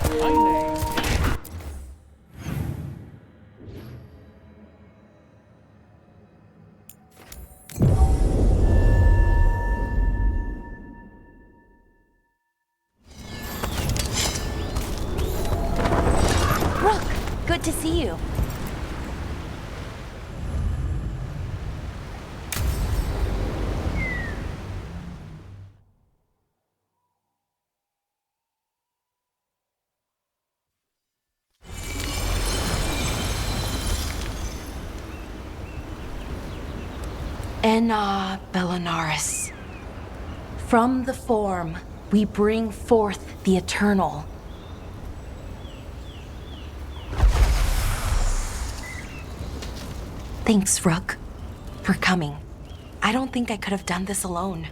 My name is... Rook, good to see you. Enna Bellinaris. From the form, we bring forth the eternal. Thanks, Rook, for coming. I don't think I could have done this alone.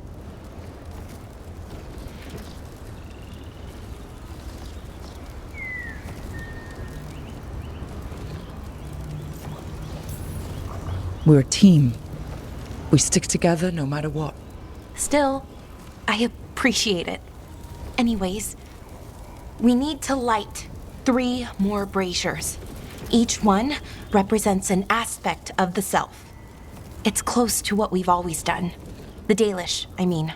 We're a team. We stick together no matter what. Still, I appreciate it. Anyways, we need to light 3 more braziers. Each one represents an aspect of the self. It's close to what we've always done. The Dalish, I mean.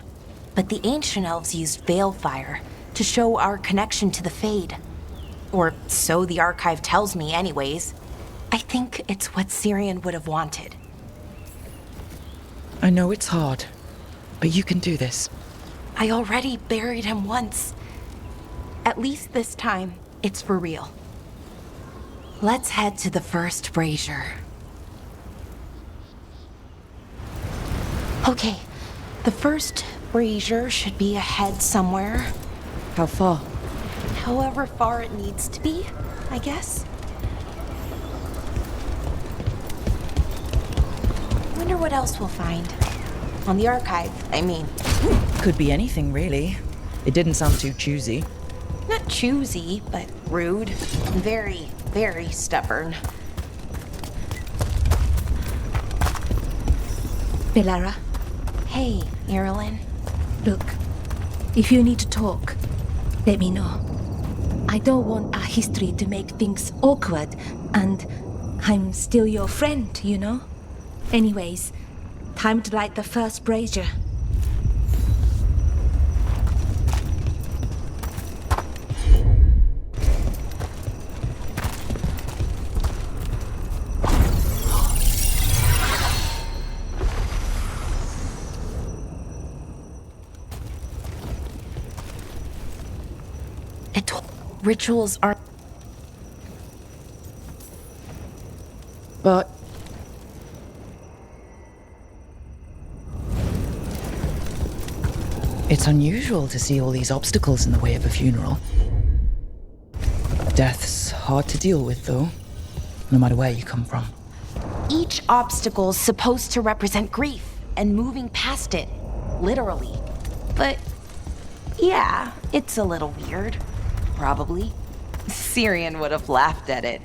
But the ancient elves used veil fire to show our connection to the Fade. Or so the archive tells me anyways. I think it's what Syrian would have wanted. I know it's hard, but you can do this. I already buried him once. At least this time, it's for real. Let's head to the first brazier. Okay, the first brazier should be ahead somewhere. How far? However far it needs to be, I guess. Wonder what else we'll find. On the archive, I mean. Could be anything, really. It didn't sound too choosy. Not choosy, but rude. Very, very stubborn. Belara, Hey, Irilyn. look. If you need to talk, let me know. I don't want our history to make things awkward, and I'm still your friend, you know? Anyways, time to light the first brazier. Rituals are... But... it's unusual to see all these obstacles in the way of a funeral. Death's hard to deal with, though, no matter where you come from. Each obstacle's supposed to represent grief and moving past it, literally. But yeah, it's a little weird. Probably. Syrian would have laughed at it.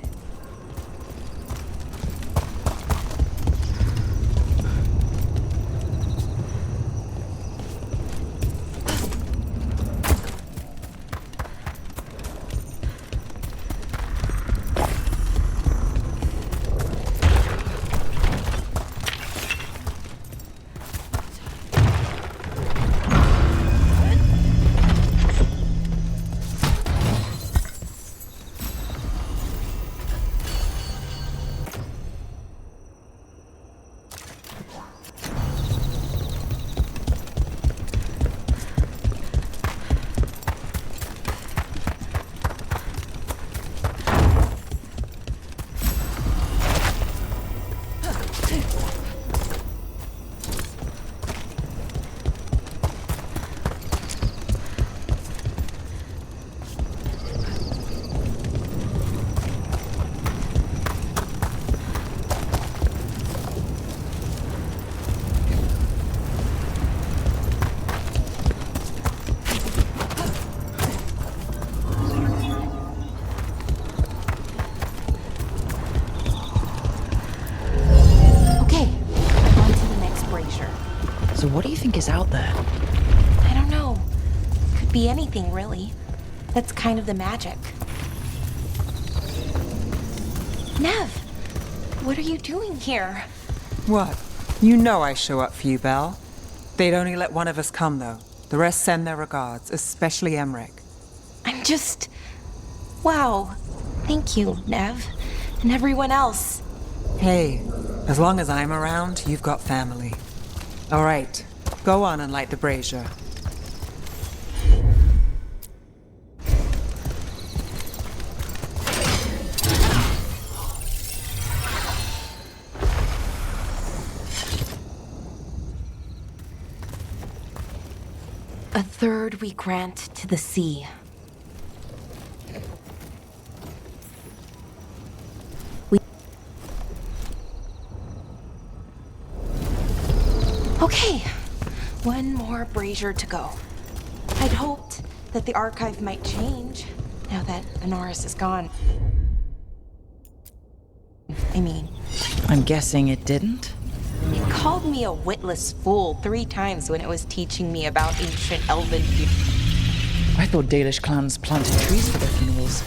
So what do you think is out there? I don't know. Could be anything, really. That's kind of the magic. Nev, what are you doing here? What? You know I show up for you, Belle. They'd only let one of us come, though. The rest send their regards, especially Emmerich. I'm just... Wow. Thank you, Nev. And everyone else. Hey, as long as I'm around, you've got family. All right, go on and light the brazier. A third we grant to the sea. Okay, one more brazier to go. I'd hoped that the archive might change now that Honoris is gone. I mean, I'm guessing it didn't? it called me a witless fool 3 times when it was teaching me about ancient elven. I thought Dalish clans planted trees for their funerals.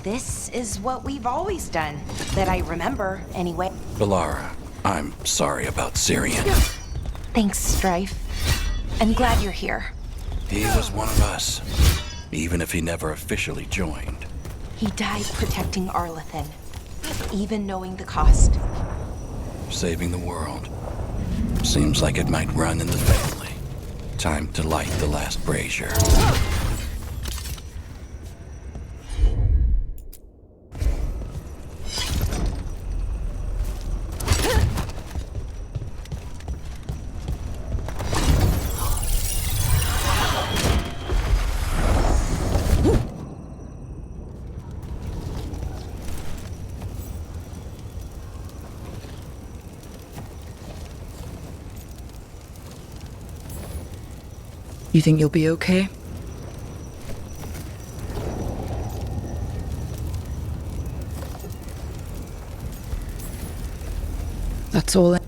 This is what we've always done, that I remember anyway. Valara, I'm sorry about Syrian. Thanks, Strife. I'm glad you're here. He was one of us, even if he never officially joined. He died protecting Arlathan, even knowing the cost. Saving the world. Seems like it might run in the family. Time to light the last brazier. You think you'll be okay? That's all.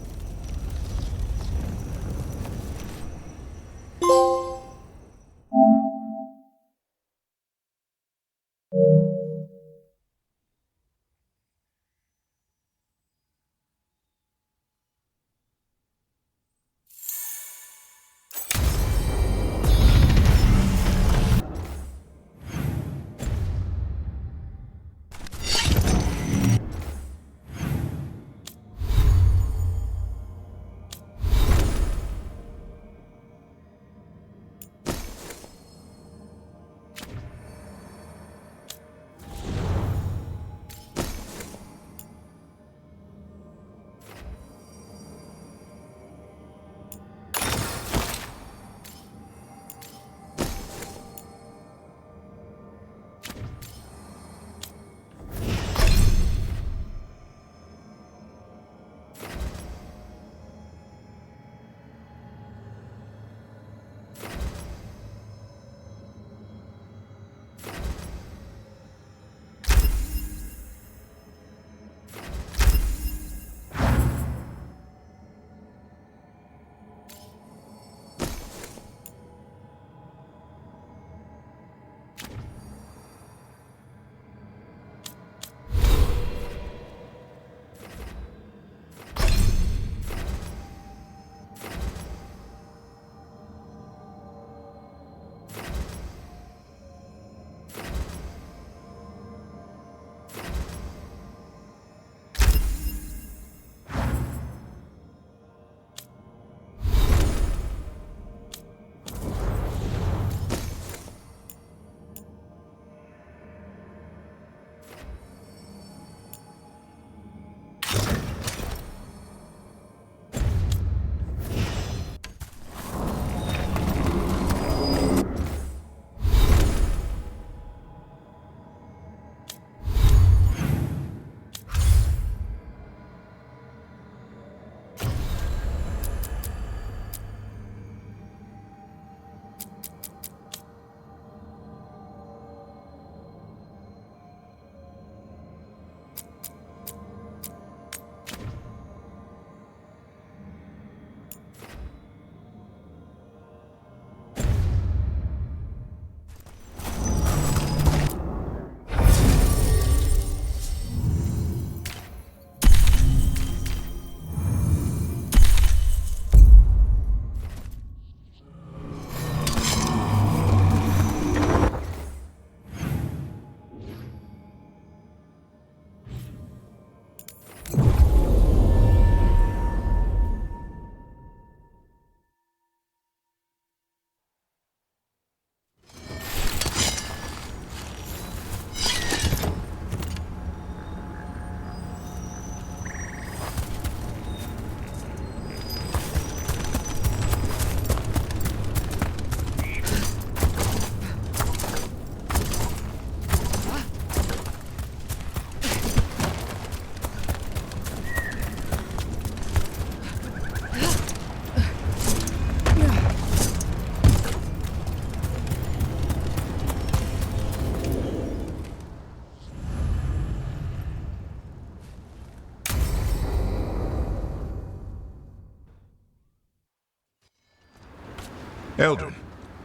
Eldrin,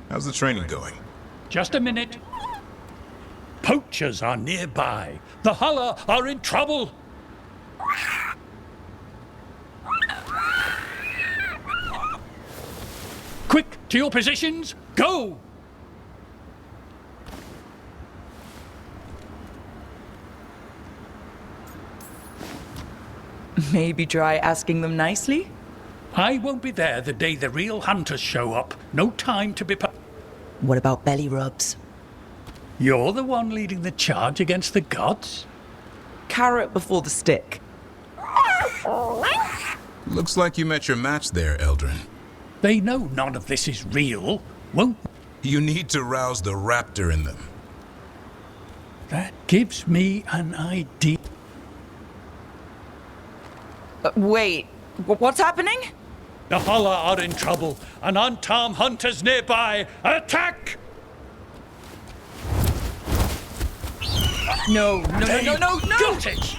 how's the training going? Just a minute. Poachers are nearby. The Hulla are in trouble. Quick, to your positions. Go! Maybe try asking them nicely? I won't be there the day the real hunters show up. No time to be... What about belly rubs? You're the one leading the charge against the gods? Carrot before the stick. Looks like you met your match there, Eldrin. They know none of this is real, won't... You need to rouse the raptor in them. That gives me an idea. Wait, what's happening? The Hulla are in trouble. An unarmed hunters nearby. Attack! No. Got it!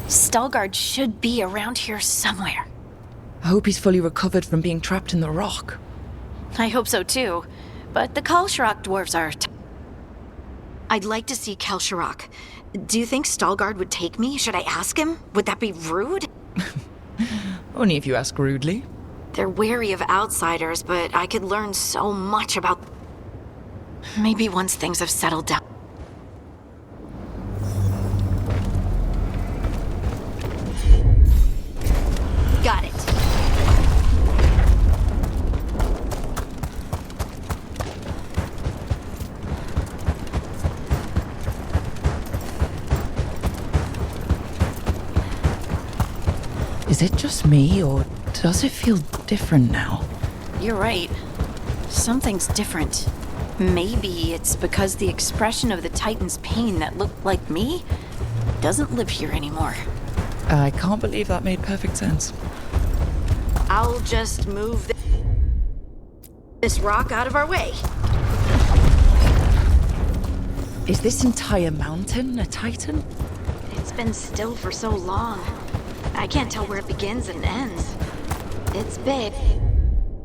Stalgard should be around here somewhere. I hope he's fully recovered from being trapped in the rock. I hope so too, but the Kalsharak dwarves are... I'd like to see Kalsharak. Do you think Stalgard would take me? Should I ask him? Would that be rude? Only if you ask rudely. They're wary of outsiders, but I could learn so much about... Maybe once things have settled down. Got it. Is it just me, or does it feel different now? You're right. Something's different. Maybe it's because the expression of the Titan's pain that looked like me doesn't live here anymore. I can't believe that made perfect sense. I'll just move this rock out of our way. Is this entire mountain a titan? It's been still for so long. I can't tell where it begins and ends. It's big,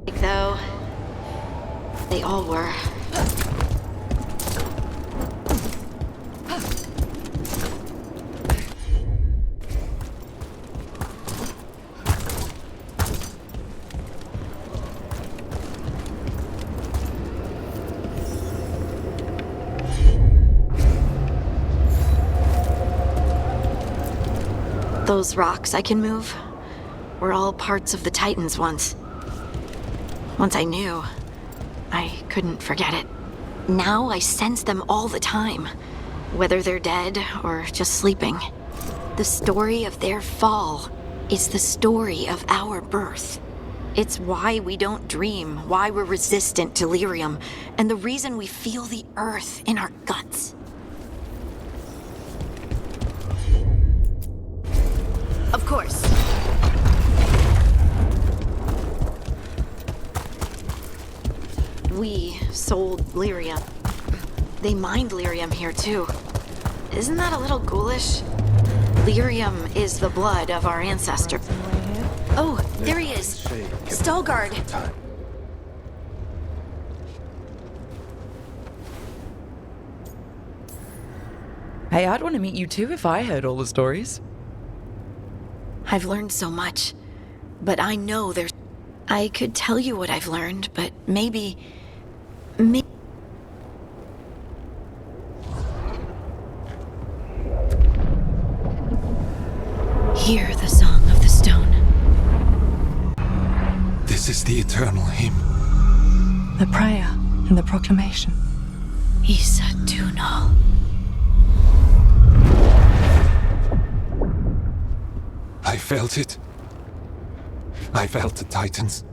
though. They all were. Those rocks I can move were all parts of the Titans once. Once I knew, I couldn't forget it. Now I sense them all the time, whether they're dead or just sleeping. The story of their fall is the story of our birth. It's why we don't dream, why we're resistant to lyrium, and the reason we feel the earth in our guts. Of course. We sold lyrium. They mined lyrium here too. Isn't that a little ghoulish? Lyrium is the blood of our ancestors. Oh, there he is. Stalgard. Hey, I'd want to meet you too if I heard all the stories. I've learned so much, but I know there's... I could tell you what I've learned, but maybe... Hear the song of the stone. This is the eternal hymn. The prayer and the proclamation. Isa Tunal. I felt it. I felt the Titans.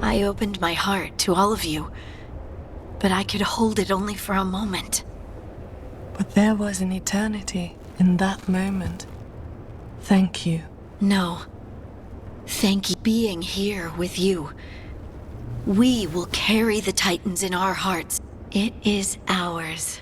I opened my heart to all of you, but I could hold it only for a moment. But there was an eternity in that moment. Thank you. No. Thank you for being here with you. We will carry the Titans in our hearts. It is ours.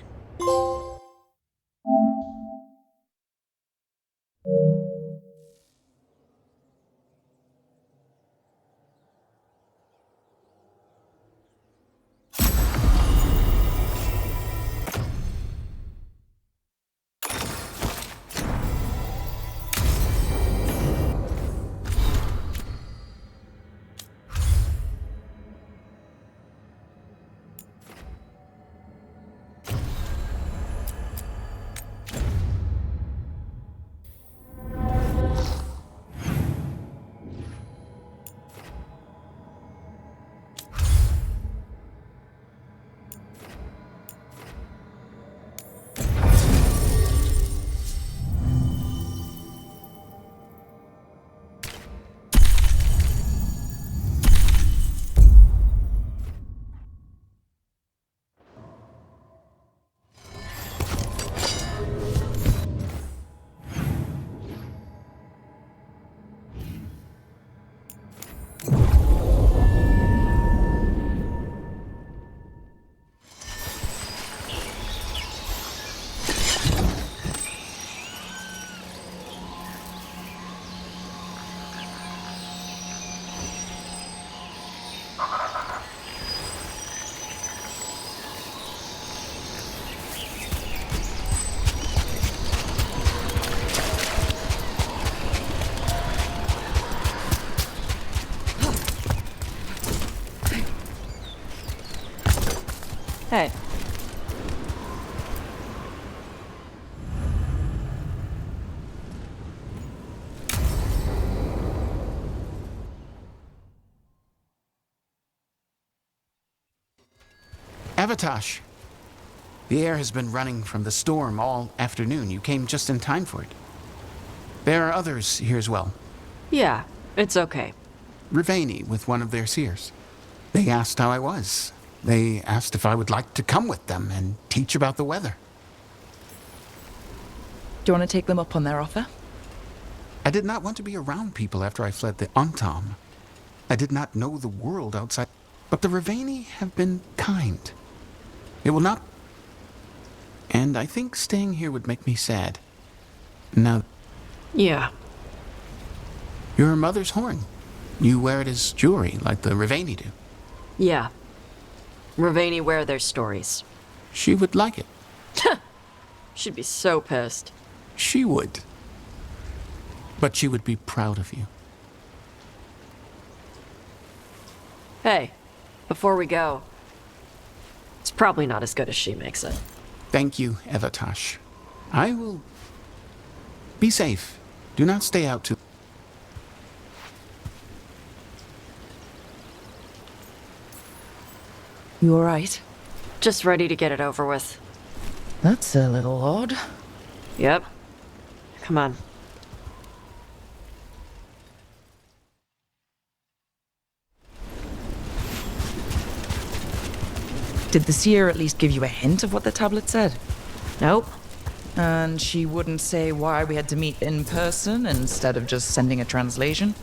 Hey. Avatosh. The air has been running from the storm all afternoon. You came just in time for it. There are others here as well. Yeah, it's okay. Rivani with one of their seers. They asked how I was. They asked if I would like to come with them and teach about the weather. Do you want to take them up on their offer? I did not want to be around people after I fled the Ontam. I did not know the world outside. But the Rivani have been kind. It will not... And I think staying here would make me sad. Now... Yeah. Your mother's horn. You wear it as jewelry, like the Rivani do. Yeah. Rivani wear their stories. She would like it. She'd be so pissed. She would. But she would be proud of you. Hey, before we go, it's probably not as good as she makes it. Thank you, Avatosh. I will... Be safe. Do not stay out too... You alright? Just ready to get it over with. That's a little odd. Yep. Come on. Did the seer at least give you a hint of what the tablet said? Nope. And she wouldn't say why we had to meet in person instead of just sending a translation?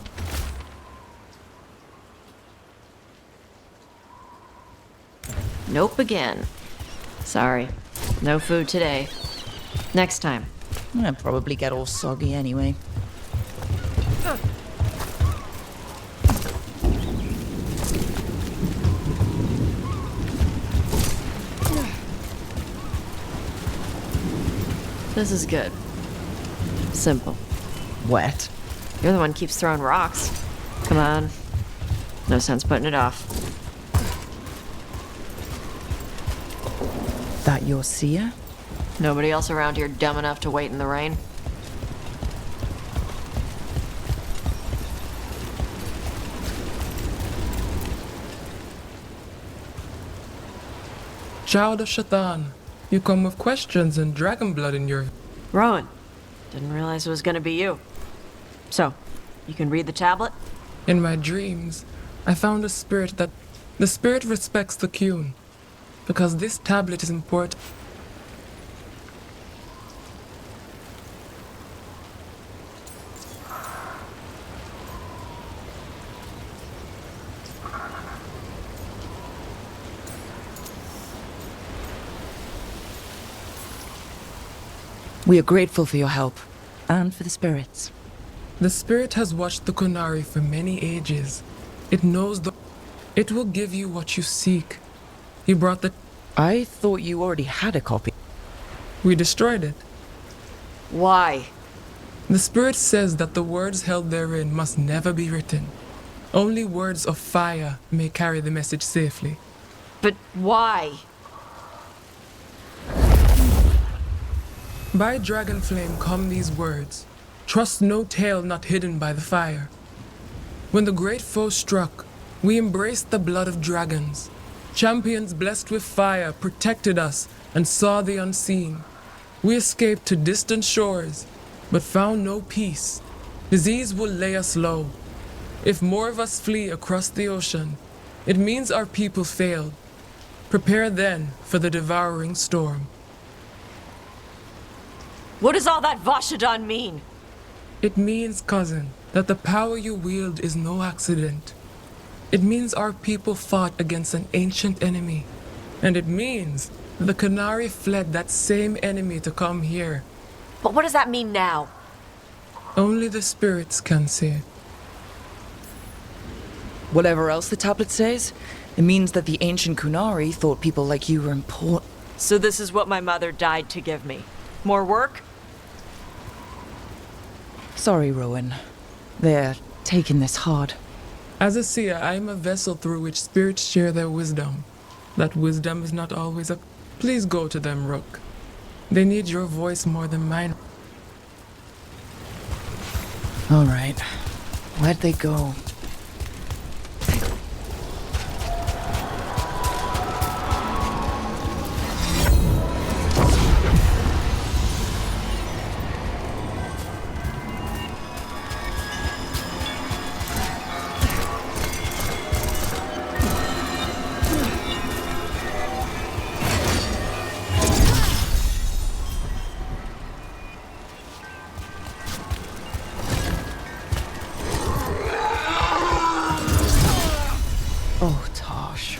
Nope again. Sorry. No food today. Next time. I'd probably get all soggy anyway. This is good. Simple. Wet. You're the one who keeps throwing rocks. Come on. No sense putting it off. That your seer? Nobody else around here dumb enough to wait in the rain? Child of Shaitan, you come with questions and dragon blood in your... Rowan, didn't realize it was gonna be you. So, you can read the tablet? In my dreams, I found a spirit that... The spirit respects the Qun, because this tablet is important. We are grateful for your help, and for the spirits. The spirit has watched the Kunari for many ages. It knows the... It will give you what you seek. He brought the... I thought you already had a copy. We destroyed it. Why? The spirit says that the words held therein must never be written. Only words of fire may carry the message safely. But why? By dragon flame come these words. Trust no tale not hidden by the fire. When the great foe struck, we embraced the blood of dragons. Champions blessed with fire protected us and saw the unseen. We escaped to distant shores, but found no peace. Disease will lay us low. If more of us flee across the ocean, it means our people failed. Prepare then for the devouring storm. What does all that Vashadan mean? It means, cousin, that the power you wield is no accident. It means our people fought against an ancient enemy. And it means the Kunari fled that same enemy to come here. But what does that mean now? Only the spirits can say. Whatever else the tablet says, it means that the ancient Kunari thought people like you were important. So this is what my mother died to give me. More work? Sorry, Rowan. They're taking this hard. As a seer, I am a vessel through which spirits share their wisdom. That wisdom is not always a... Please go to them, Rook. They need your voice more than mine. All right. Where'd they go? Oh, Tosh.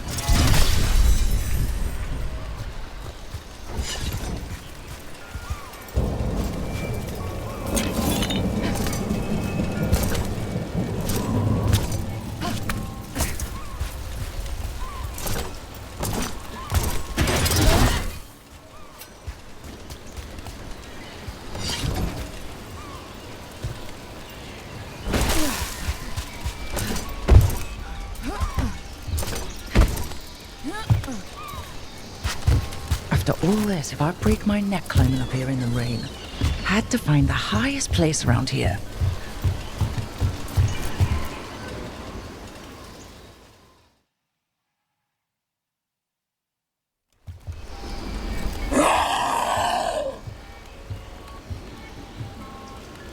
After all this, if I break my neck climbing up here in the rain, had to find the highest place around here.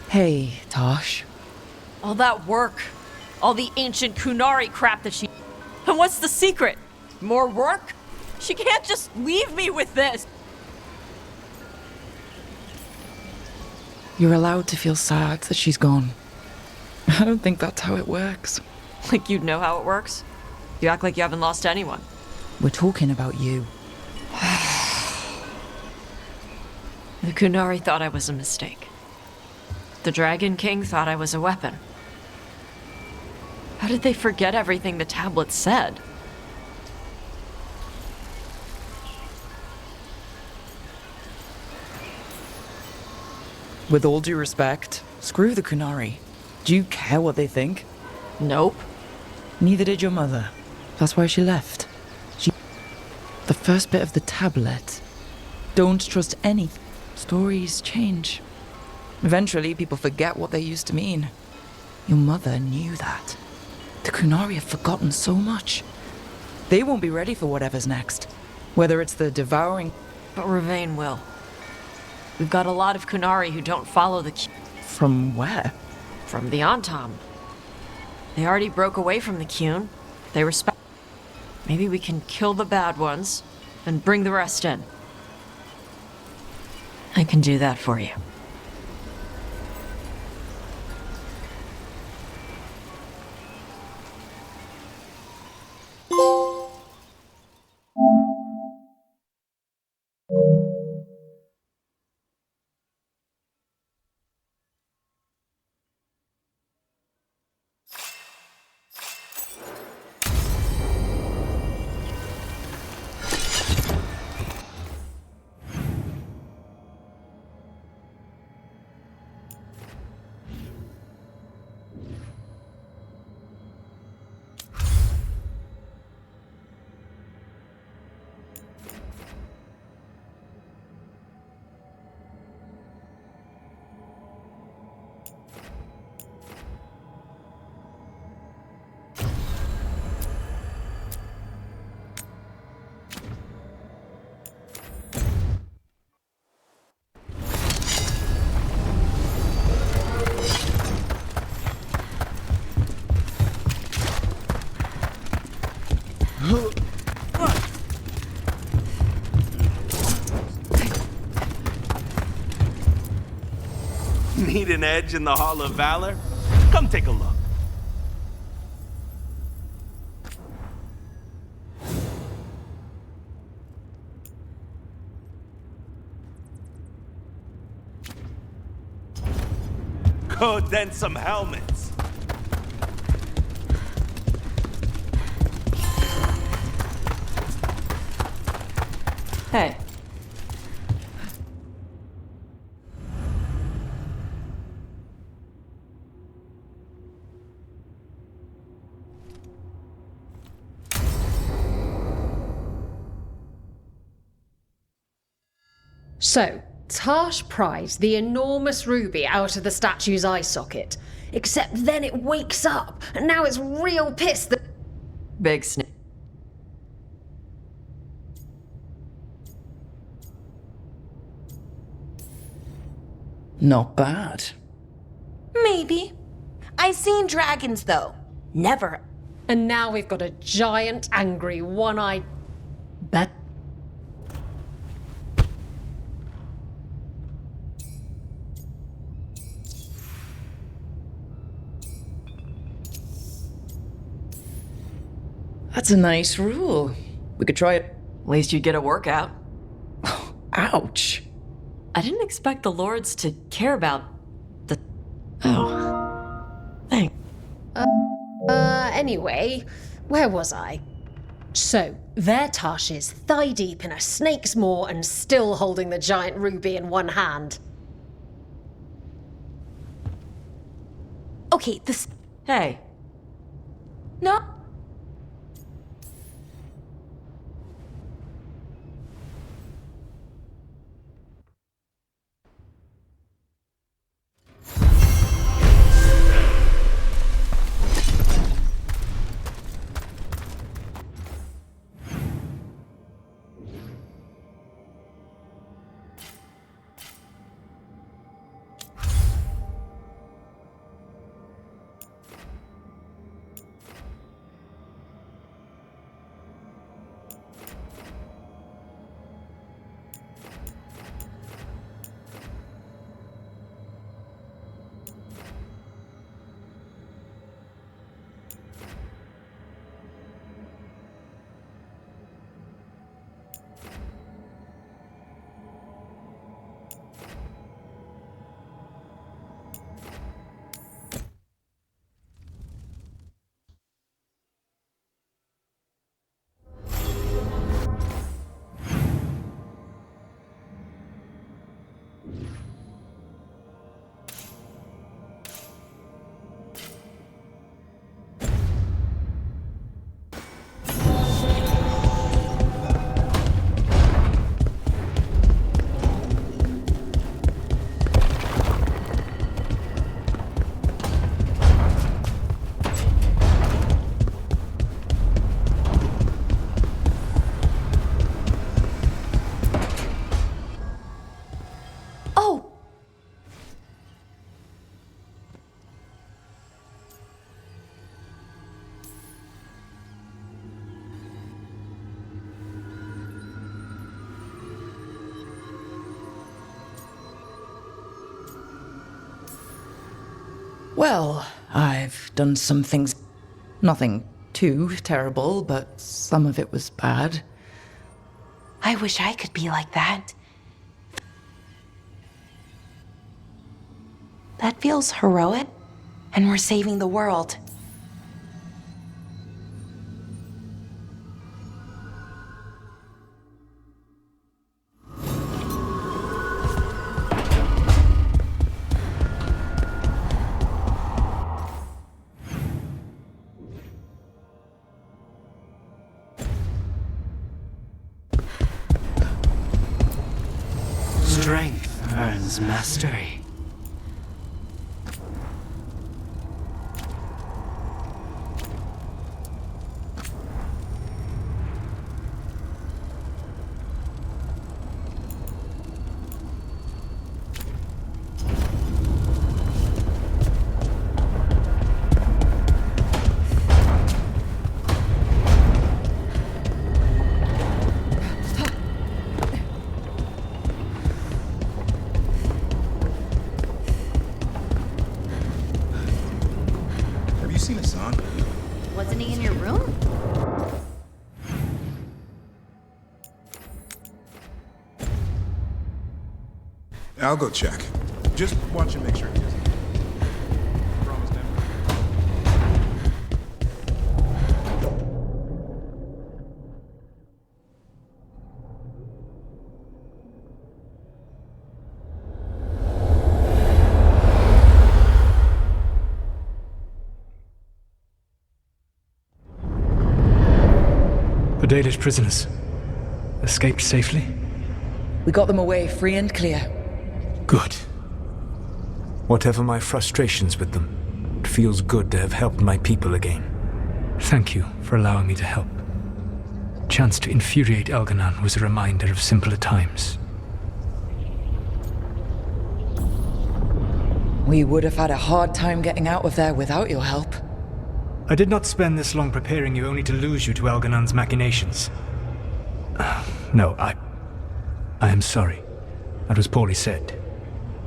Hey, Tosh. All that work. All the ancient Kunari crap that she... And what's the secret? More work? She can't just leave me with this. You're allowed to feel sad that she's gone. I don't think that's how it works. Like you'd know how it works? You act like you haven't lost anyone. We're talking about you. The Kunari thought I was a mistake. The Dragon King thought I was a weapon. How did they forget everything the tablet said? With all due respect, screw the Kunari. Do you care what they think? Nope. Neither did your mother. That's why she left. The first bit of the tablet. Don't trust any. Stories change. Eventually, people forget what they used to mean. Your mother knew that. The Kunari have forgotten so much. They won't be ready for whatever's next. Whether it's the devouring... But Ravain will. We've got a lot of Kunari who don't follow the From where? From the Antam. They already broke away from the Qun. They respect... Maybe we can kill the bad ones, and bring the rest in. I can do that for you. Need an edge in the Hall of Valor? Come take a look. Go dent some helmets. Hey. So, Tash pries the enormous ruby out of the statue's eye socket. Except then it wakes up, and now it's real pissed that... Big snake. Not bad. Maybe. I've seen dragons, though. Never. And now we've got a giant, angry, one-eyed... bat. That's a nice rule. We could try it. At least you'd get a workout. Ouch. I didn't expect the lords to care about the... Oh. Thanks. Anyway, where was I? So, there Tash is, thigh-deep in a snake's maw and still holding the giant ruby in one hand. Okay, this... Hey. No. Well, I've done some things. Nothing too terrible, but some of it was bad. I wish I could be like that. That feels heroic, and we're saving the world. Strength earns mastery. Have you seen Hassan? Wasn't he in your room? I'll go check. Just watch and make sure he doesn't. Promised him. The Dalish prisoners escaped safely? We got them away free and clear. Good. Whatever my frustrations with them, it feels good to have helped my people again. Thank you for allowing me to help. The chance to infuriate Elganon was a reminder of simpler times. We would have had a hard time getting out of there without your help. I did not spend this long preparing you only to lose you to Elganon's machinations. No, I am sorry. That was poorly said.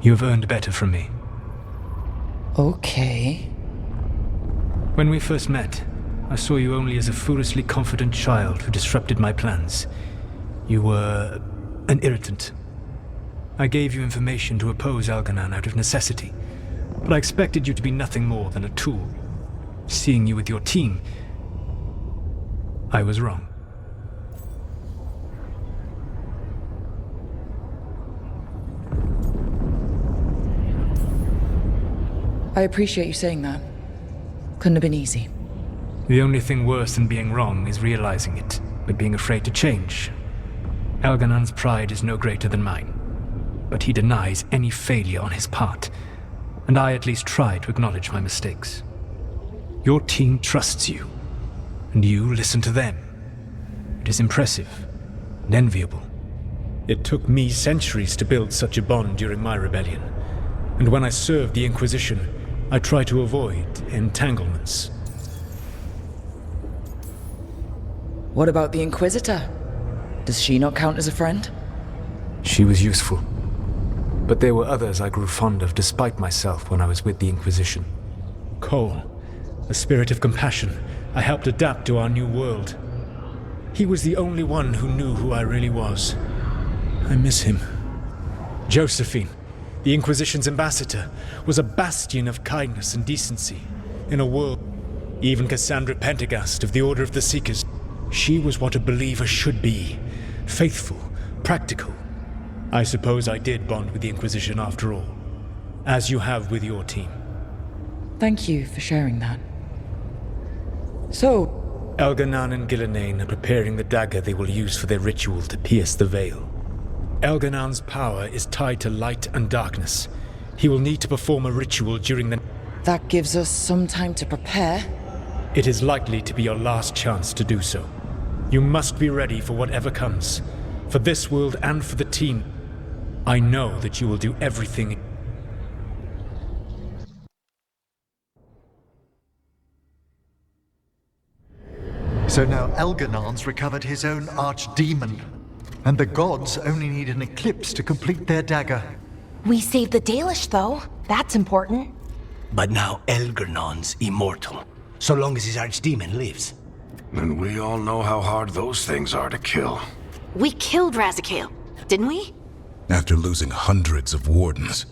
You have earned better from me. Okay. When we first met, I saw you only as a foolishly confident child who disrupted my plans. You were an irritant. I gave you information to oppose Elganon out of necessity, but I expected you to be nothing more than a tool. Seeing you with your team, I was wrong. I appreciate you saying that. Couldn't have been easy. The only thing worse than being wrong is realizing it, but being afraid to change. Elganon's pride is no greater than mine, but he denies any failure on his part, and I at least try to acknowledge my mistakes. Your team trusts you, and you listen to them. It is impressive and enviable. It took me centuries to build such a bond during my rebellion, and when I served the Inquisition, I tried to avoid entanglements. What about the Inquisitor? Does she not count as a friend? She was useful, but there were others I grew fond of despite myself when I was with the Inquisition. Cole, a spirit of compassion, I helped adapt to our new world. He was the only one who knew who I really was. I miss him. Josephine, the Inquisition's ambassador, was a bastion of kindness and decency in a world. Even Cassandra Pendergast of the Order of the Seekers, she was what a believer should be. Faithful, practical. I suppose I did bond with the Inquisition after all, as you have with your team. Thank you for sharing that. So, Elganon and Gillenane are preparing the dagger they will use for their ritual to pierce the veil. Elganon's power is tied to light and darkness. He will need to perform a ritual during the... That gives us some time to prepare. It is likely to be your last chance to do so. You must be ready for whatever comes. For this world and for the team. I know that you will do everything... So now Elganon's recovered his own archdemon, and the gods only need an eclipse to complete their dagger. We saved the Dalish, though. That's important. But now Elgernon's immortal, so long as his archdemon lives. And we all know how hard those things are to kill. We killed Razikale, didn't we? After losing hundreds of wardens.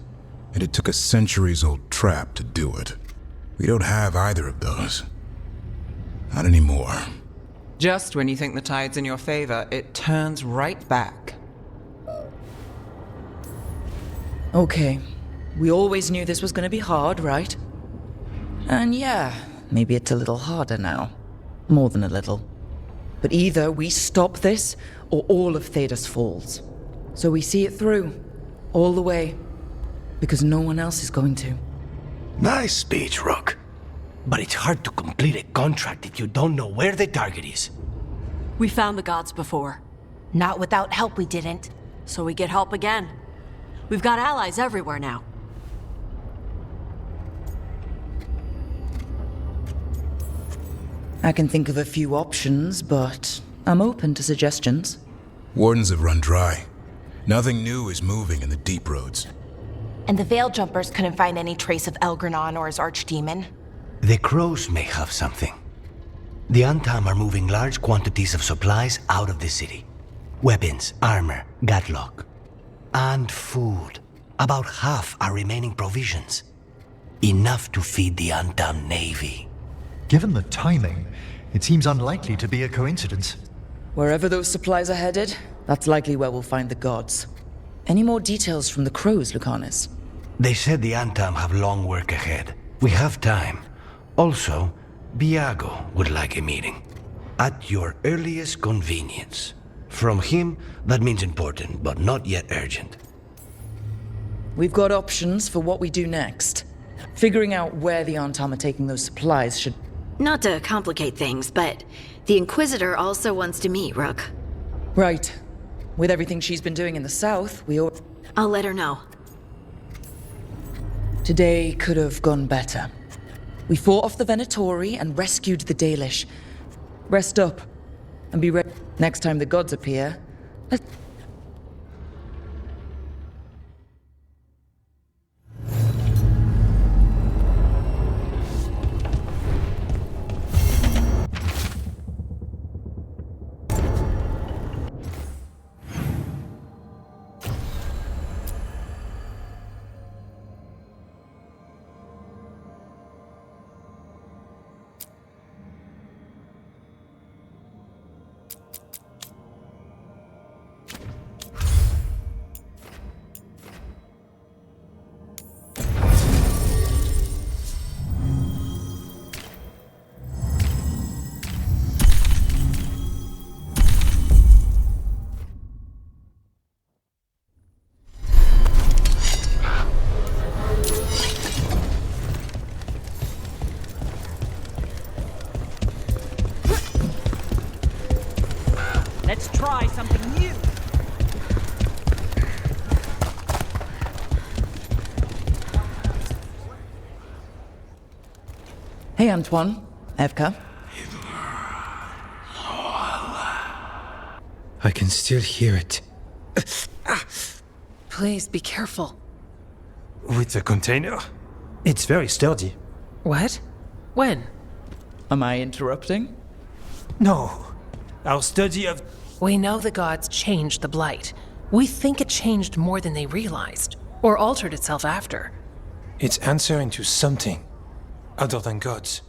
And it took a centuries-old trap to do it. We don't have either of those. Not anymore. Just when you think the tide's in your favor, it turns right back. Okay. We always knew this was gonna be hard, right? And yeah, maybe it's a little harder now. More than a little. But either we stop this, or all of Thedas falls. So we see it through. All the way. Because no one else is going to. Nice speech, Rook. But it's hard to complete a contract if you don't know where the target is. We found the gods before. Not without help, we didn't. So we get help again. We've got allies everywhere now. I can think of a few options, but I'm open to suggestions. Wardens have run dry. Nothing new is moving in the deep roads. And the Veil Jumpers couldn't find any trace of Elgernon or his archdemon. The crows may have something. The Antam are moving large quantities of supplies out of the city. Weapons, armor, gatlock. And food. About half are remaining provisions. Enough to feed the Antam navy. Given the timing, it seems unlikely to be a coincidence. Wherever those supplies are headed, that's likely where we'll find the gods. Any more details from the crows, Lucanus? They said the Antam have long work ahead. We have time. Also, Biago would like a meeting. At your earliest convenience. From him, that means important, but not yet urgent. We've got options for what we do next. Figuring out where the Antam are taking those supplies should... Not to complicate things, but the Inquisitor also wants to meet Rook. Right. With everything she's been doing in the south, I'll let her know. Today could have gone better. We fought off the Venatori and rescued the Dalish. Rest up and be ready next time the gods appear. Let's try something new. Hey, Antoine. Evka. I can still hear it. Please be careful. With the container? It's very sturdy. What? When? Am I interrupting? No. Our study of... We know the gods changed the Blight. We think it changed more than they realized, or altered itself after. It's answering to something other than gods.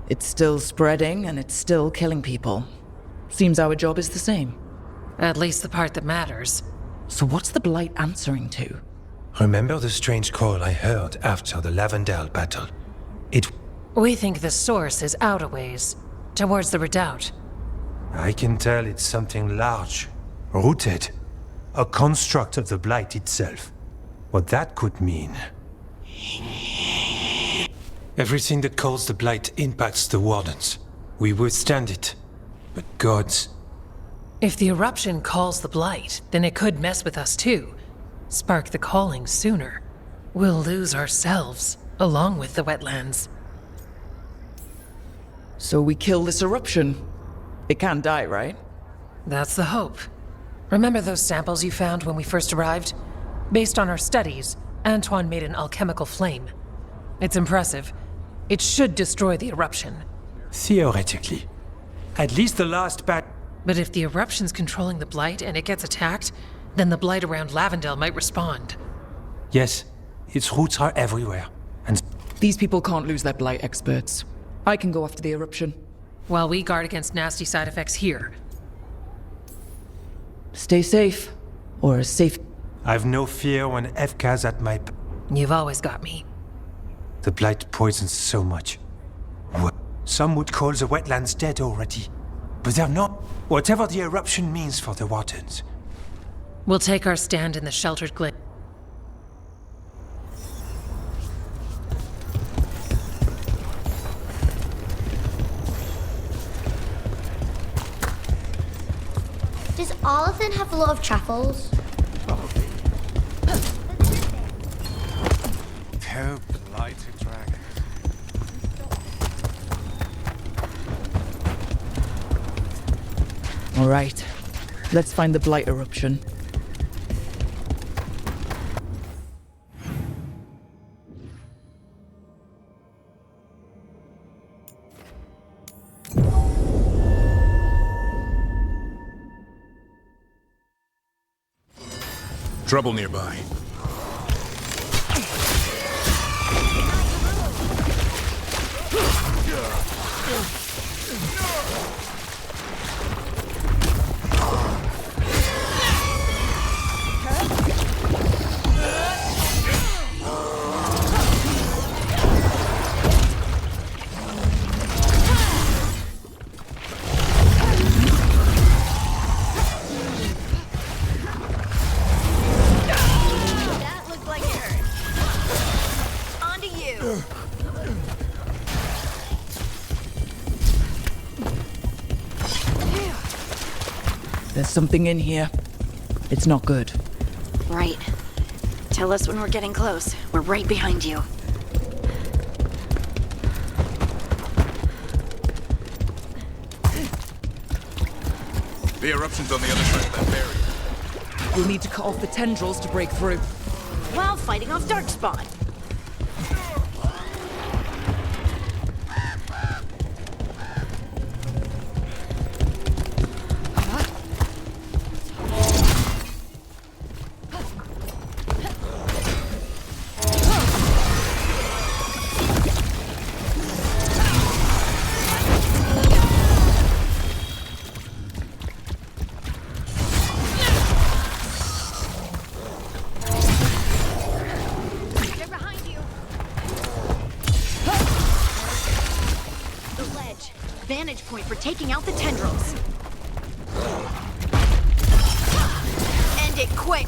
It's still spreading, and it's still killing people. Seems our job is the same. At least the part that matters. So what's the Blight answering to? Remember the strange call I heard after the Lavendale battle? We think the source is out a ways, towards the redoubt. I can tell it's something large, rooted. A construct of the Blight itself. What that could mean. Everything that calls the Blight impacts the Wardens. We withstand it. But gods... If the eruption calls the Blight, then it could mess with us too. Spark the calling sooner. We'll lose ourselves, along with the wetlands. So we kill this eruption. It can't die, right? That's the hope. Remember those samples you found when we first arrived? Based on our studies, Antoine made an alchemical flame. It's impressive. It should destroy the eruption. Theoretically. At least the last bat. But if the eruption's controlling the blight and it gets attacked, then the blight around Lavendale might respond. Yes, its roots are everywhere. And these people can't lose their blight experts. I can go after the eruption. While we guard against nasty side effects here. Stay safe. Or as safe. I've no fear when Evka's at my... You've always got me. The blight poisons so much. Some would call the wetlands dead already. But they're not. Whatever the eruption means for the Waters. We'll take our stand in the sheltered glade. Does Arlathan have a lot of truffles? Probably. Oh, blighted dragon. All right. Let's find the blight eruption. Trouble nearby. There's something in here. It's not good. Right. Tell us when we're getting close. We're right behind you. The eruption's on the other side of that barrier. We'll need to cut off the tendrils to break through. While fighting off Darkspawn. Vantage point for taking out the tendrils. End it quick!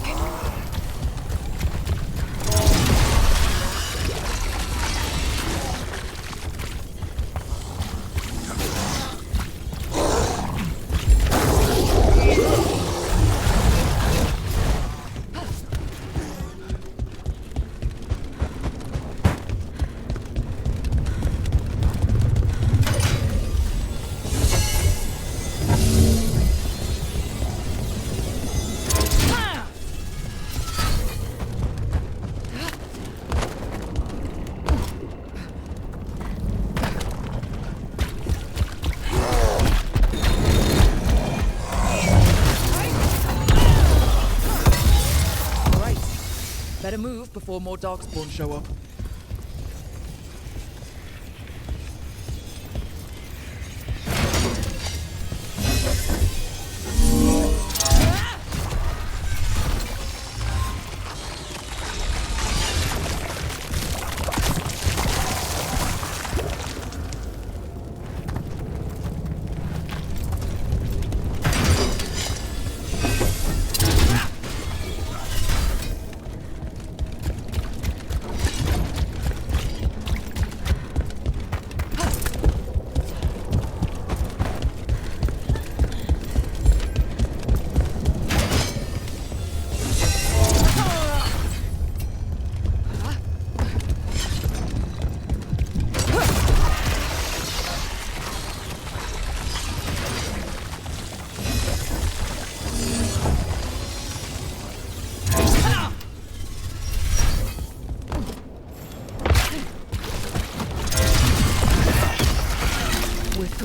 Better move before more Darkspawn show up.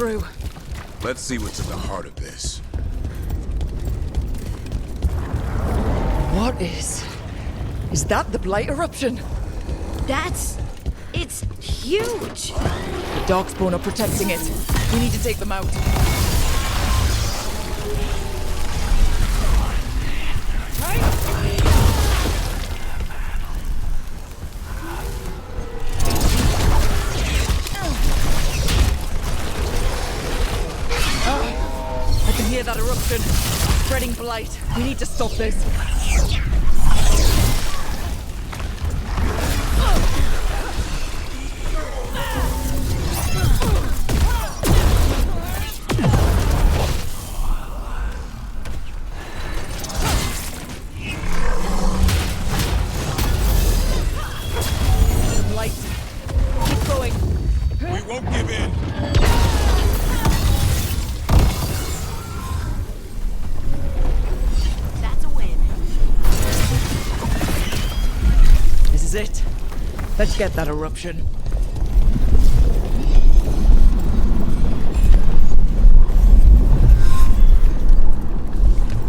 through. Let's see what's at the heart of this. What is... Is that the Blight eruption? It's huge! The Darkspawn are protecting it. We need to take them out. I can hear that eruption. Spreading blight. We need to stop this. Blight. Keep going. We won't give in. That's a win. This is it. Let's get that eruption.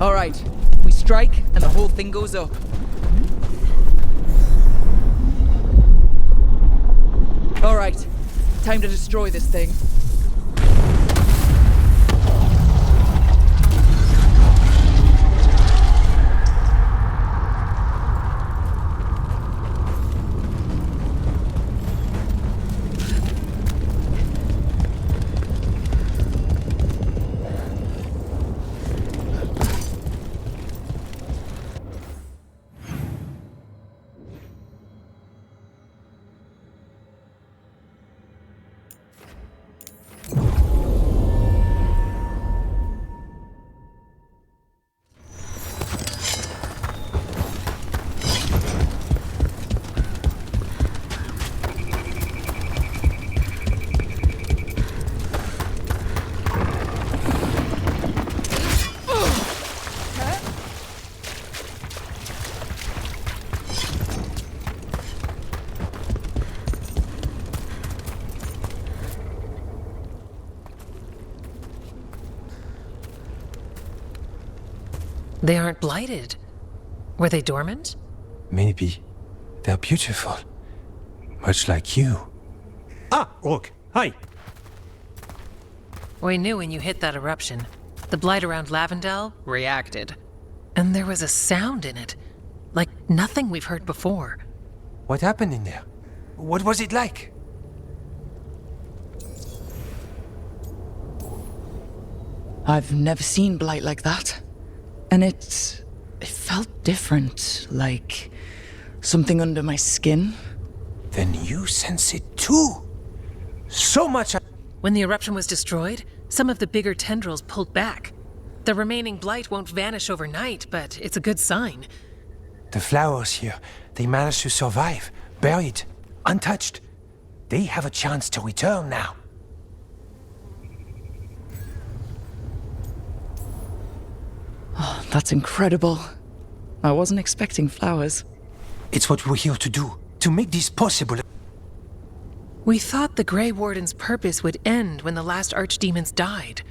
All right. We strike, and the whole thing goes up. All right. Time to destroy this thing. They aren't blighted. Were they dormant? Maybe. They're beautiful. Much like you. Ah, Rook, hi. We knew when you hit that eruption. The blight around Lavendel reacted. And there was a sound in it. Like nothing we've heard before. What happened in there? What was it like? I've never seen blight like that. And it felt different, like something under my skin. Then you sense it too. So much. When the eruption was destroyed, some of the bigger tendrils pulled back. The remaining blight won't vanish overnight, but it's a good sign. The flowers here, they managed to survive, buried, untouched. They have a chance to return now. Oh, that's incredible. I wasn't expecting flowers. It's what we're here to do, to make this possible. We thought the Grey Warden's purpose would end when the last archdemons died.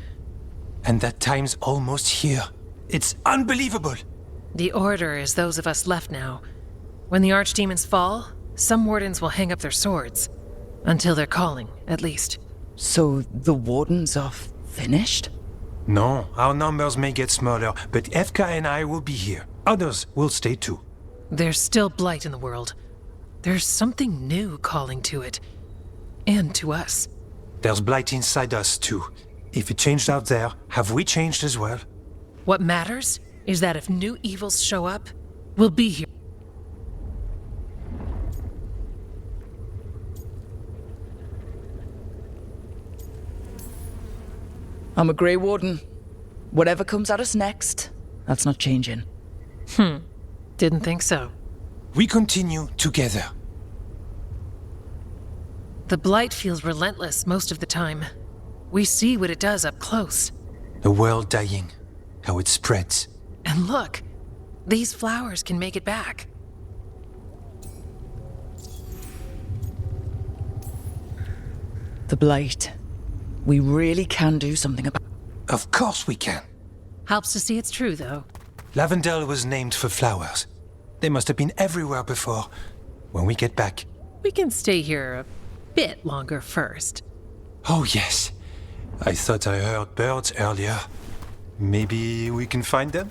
And that time's almost here. It's unbelievable. The Order is those of us left now. When the archdemons fall, some wardens will hang up their swords. Until their calling, at least. So the wardens are finished? No, our numbers may get smaller, but Efka and I will be here. Others will stay too. There's still blight in the world. There's something new calling to it. And to us. There's blight inside us too. If it changed out there, have we changed as well? What matters is that if new evils show up, we'll be here. I'm a Grey Warden. Whatever comes at us next, that's not changing. Didn't think so. We continue together. The blight feels relentless most of the time. We see what it does up close. A world dying. How it spreads. And look, these flowers can make it back. The blight. We really can do something about... Of course we can. Helps to see it's true, though. Lavendel was named for flowers. They must have been everywhere before. When we get back... We can stay here a bit longer first. Oh, yes. I thought I heard birds earlier. Maybe we can find them?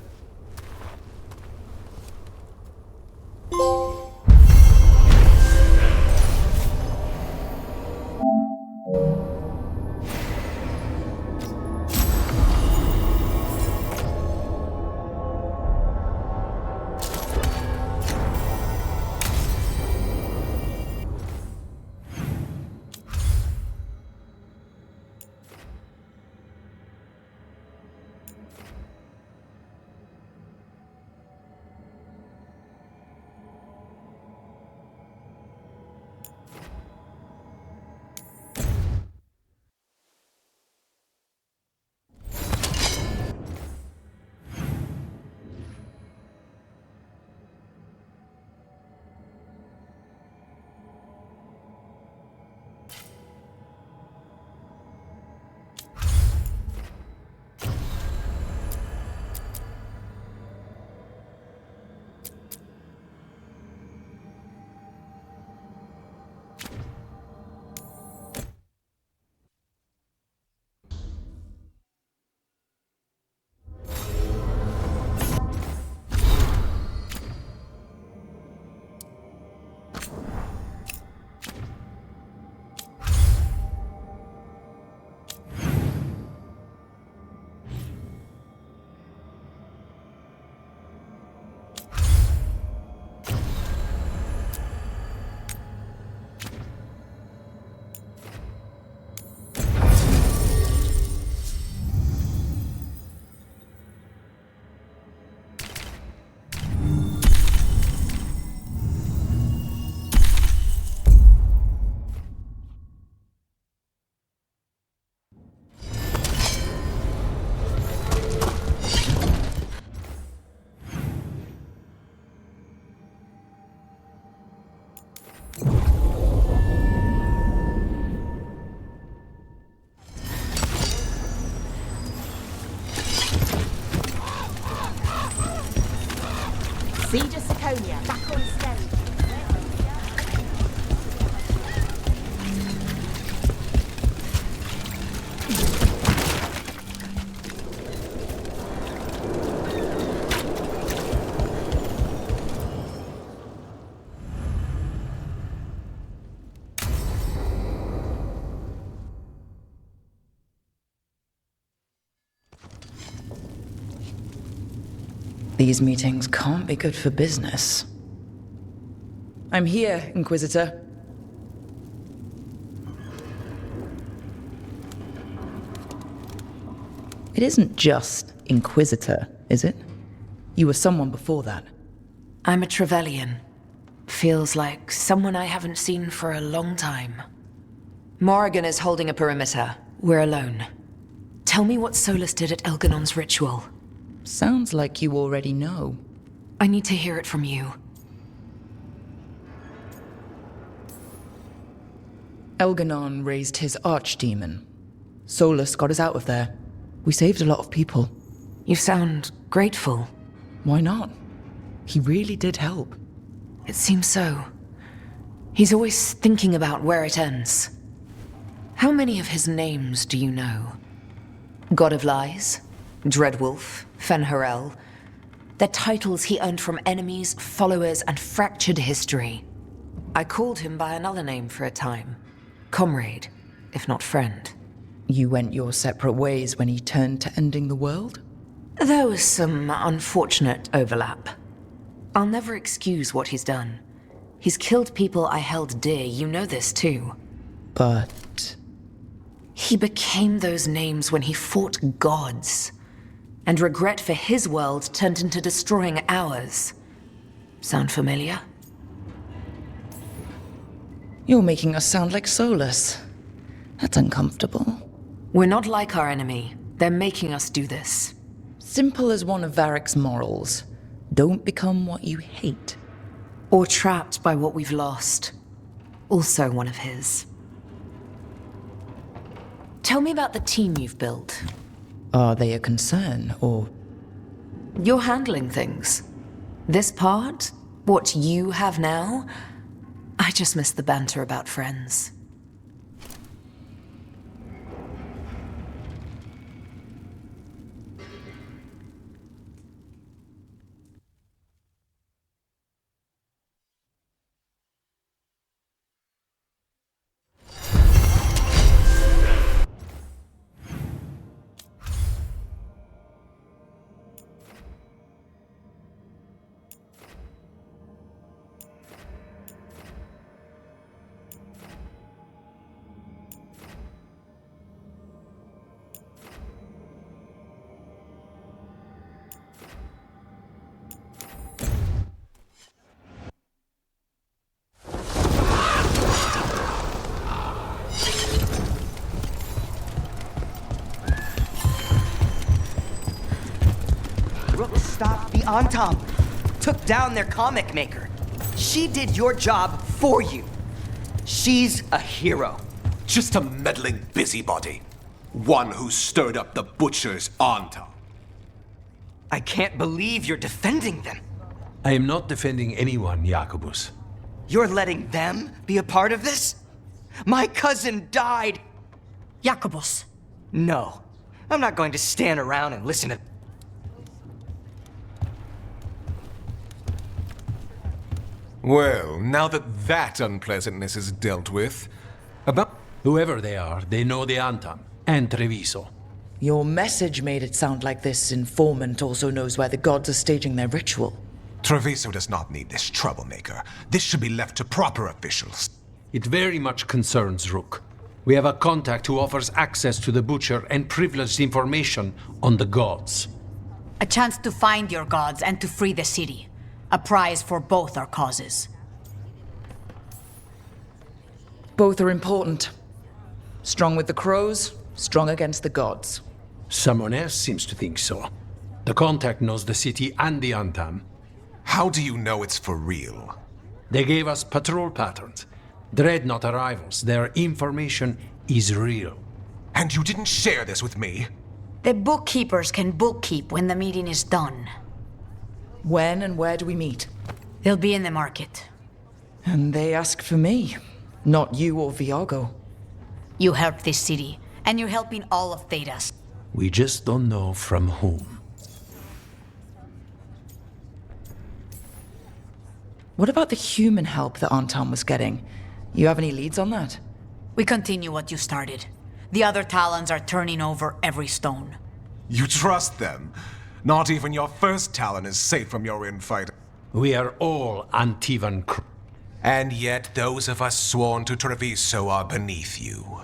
Siege of Saconia, back on stage. These meetings can't be good for business. I'm here, Inquisitor. It isn't just Inquisitor, is it? You were someone before that. I'm a Trevelyan. Feels like someone I haven't seen for a long time. Morrigan is holding a perimeter. We're alone. Tell me what Solus did at Elganon's ritual. Sounds like you already know. I need to hear it from you. Elganon raised his archdemon. Solus got us out of there. We saved a lot of people. You sound grateful. Why not? He really did help. It seems so. He's always thinking about where it ends. How many of his names do you know? God of Lies? Dreadwolf? Fen'Harel? They're titles he earned from enemies, followers, and fractured history. I called him by another name for a time. Comrade, if not friend. You went your separate ways when he turned to ending the world? There was some unfortunate overlap. I'll never excuse what he's done. He's killed people I held dear, you know this too. But... he became those names when he fought gods. And regret for his world turned into destroying ours. Sound familiar? You're making us sound like Solus. That's uncomfortable. We're not like our enemy. They're making us do this. Simple as one of Varric's morals. Don't become what you hate. Or trapped by what we've lost. Also one of his. Tell me about the team you've built. Are they a concern, or... You're handling things. This part, what you have now, I just miss the banter about friends. Stopped the Antam, took down their comic maker. She did your job for you. She's a hero. Just a meddling busybody. One who stirred up the butcher's Antam. I can't believe you're defending them. I am not defending anyone, Jacobus. You're letting them be a part of this? My cousin died. Jacobus. No, I'm not going to stand around and listen to... Well, now that unpleasantness is dealt with, about... Whoever they are, they know the Antam and Treviso. Your message made it sound like this informant also knows where the gods are staging their ritual. Treviso does not need this troublemaker. This should be left to proper officials. It very much concerns Rook. We have a contact who offers access to the butcher and privileged information on the gods. A chance to find your gods and to free the city. A prize for both our causes. Both are important. Strong with the crows, strong against the gods. Someone else seems to think so. The contact knows the city and the Antam. How do you know it's for real? They gave us patrol patterns. Dreadnought arrivals. Their information is real. And you didn't share this with me? The bookkeepers can bookkeep when the meeting is done. When and where do we meet? They'll be in the market. And they ask for me, not you or Viago. You helped this city, and you're helping all of Thedas. We just don't know from whom. What about the human help that Antam was getting? You have any leads on that? We continue what you started. The other Talons are turning over every stone. You trust them? Not even your first Talon is safe from your infighting. We are all Antivan crew. And yet those of us sworn to Treviso are beneath you.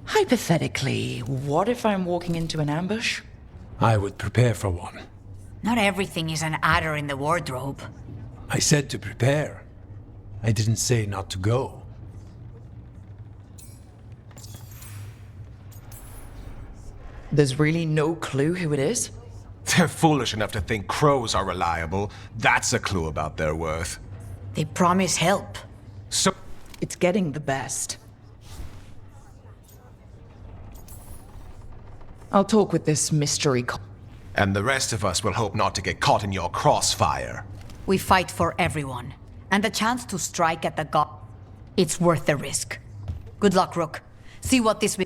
Hypothetically, what if I'm walking into an ambush? I would prepare for one. Not everything is an adder in the wardrobe. I said to prepare. I didn't say not to go. There's really no clue who it is? They're foolish enough to think crows are reliable. That's a clue about their worth. They promise help. So... It's getting the best. I'll talk with this mystery And the rest of us will hope not to get caught in your crossfire. We fight for everyone. And the chance to strike at the god... It's worth the risk. Good luck, Rook. See what this...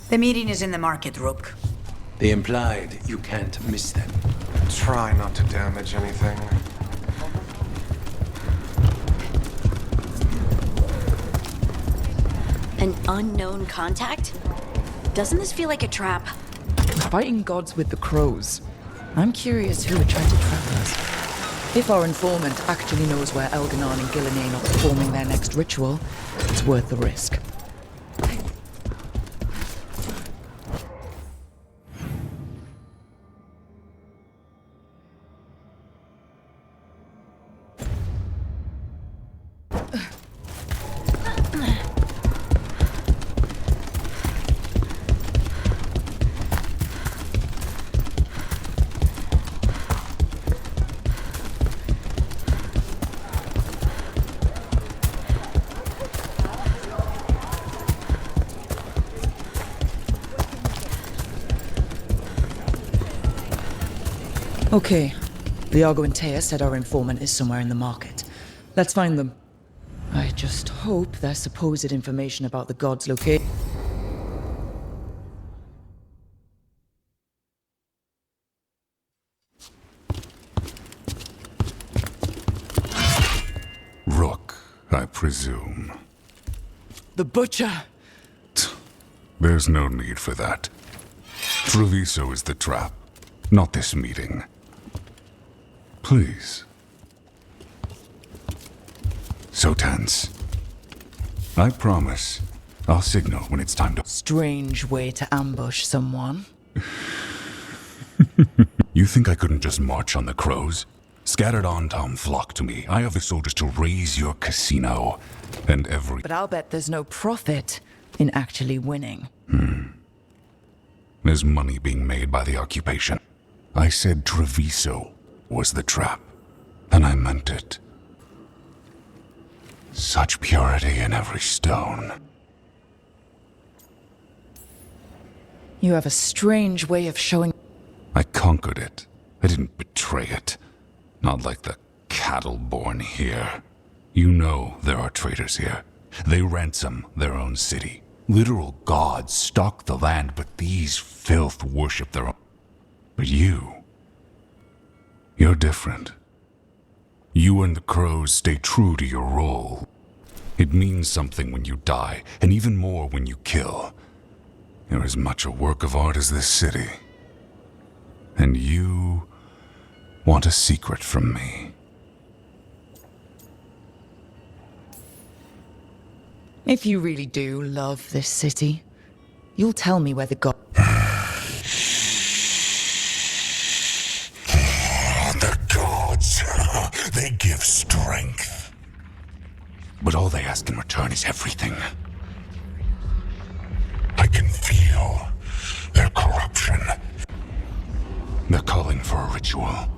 The meeting is in the market, Rook. They implied you can't miss them. Try not to damage anything. An unknown contact? Doesn't this feel like a trap? Fighting gods with the crows. I'm curious who would try to trap us. If our informant actually knows where Elganon and Gillinane are performing their next ritual, it's worth the risk. Okay. Liago and Taya said our informant is somewhere in the market. Let's find them. I just hope their supposed information about the gods' location. Rook, I presume. The butcher! There's no need for that. Treviso is the trap, not this meeting. Please. So tense. I promise, I'll signal when it's time to... Strange way to ambush someone. You think I couldn't just march on the crows? Scattered on Tom flock to me. I have the soldiers to raise your casino. And every... But I'll bet there's no profit in actually winning. There's money being made by the occupation. I said Treviso was the trap. And I meant it. Such purity in every stone. You have a strange way of showing... I conquered it. I didn't betray it. Not like the cattle born here. You know there are traitors here. They ransom their own city. Literal gods stalk the land, but these filth worship their own. But you're different. You and the crows stay true to your role. It means something when you die, and even more when you kill. You're as much a work of art as this city. And you want a secret from me. If you really do love this city, you'll tell me where the god... The gods, they give strength. But all they ask in return is everything. I can feel their corruption. They're calling for a ritual.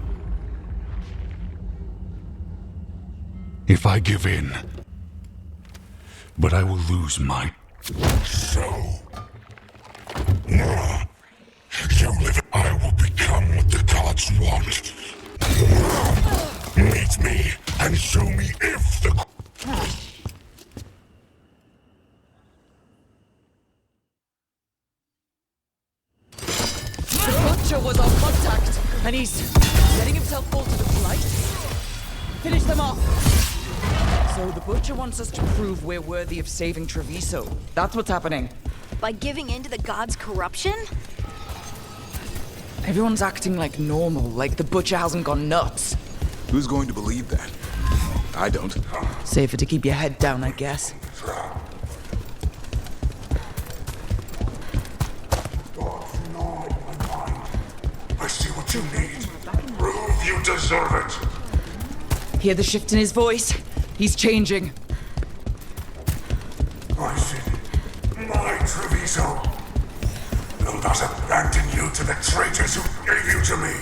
If I give in, but I will lose my soul. You live, I will become what the gods want. Meet me and show me if the... The butcher was on contact, and he's letting himself fall to the blight. Finish them off. So the butcher wants us to prove we're worthy of saving Treviso. That's what's happening. By giving in to the gods' corruption? Everyone's acting like normal, like the butcher hasn't gone nuts. Who's going to believe that? I don't. Safer to keep your head down, I guess. I see what you need. Prove you deserve it. Hear the shift in his voice? He's changing. I see. My Treviso will not abandon you to the traitors who gave you to me.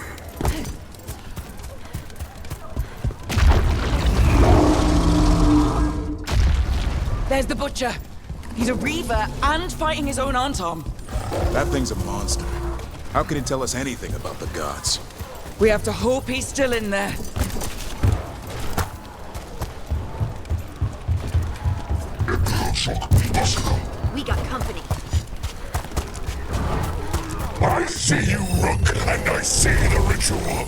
There's the butcher. He's a reaver and fighting his own Antom. That thing's a monster. How can it tell us anything about the gods? We have to hope he's still in there. We got company. I see you, Rook, and I see the ritual.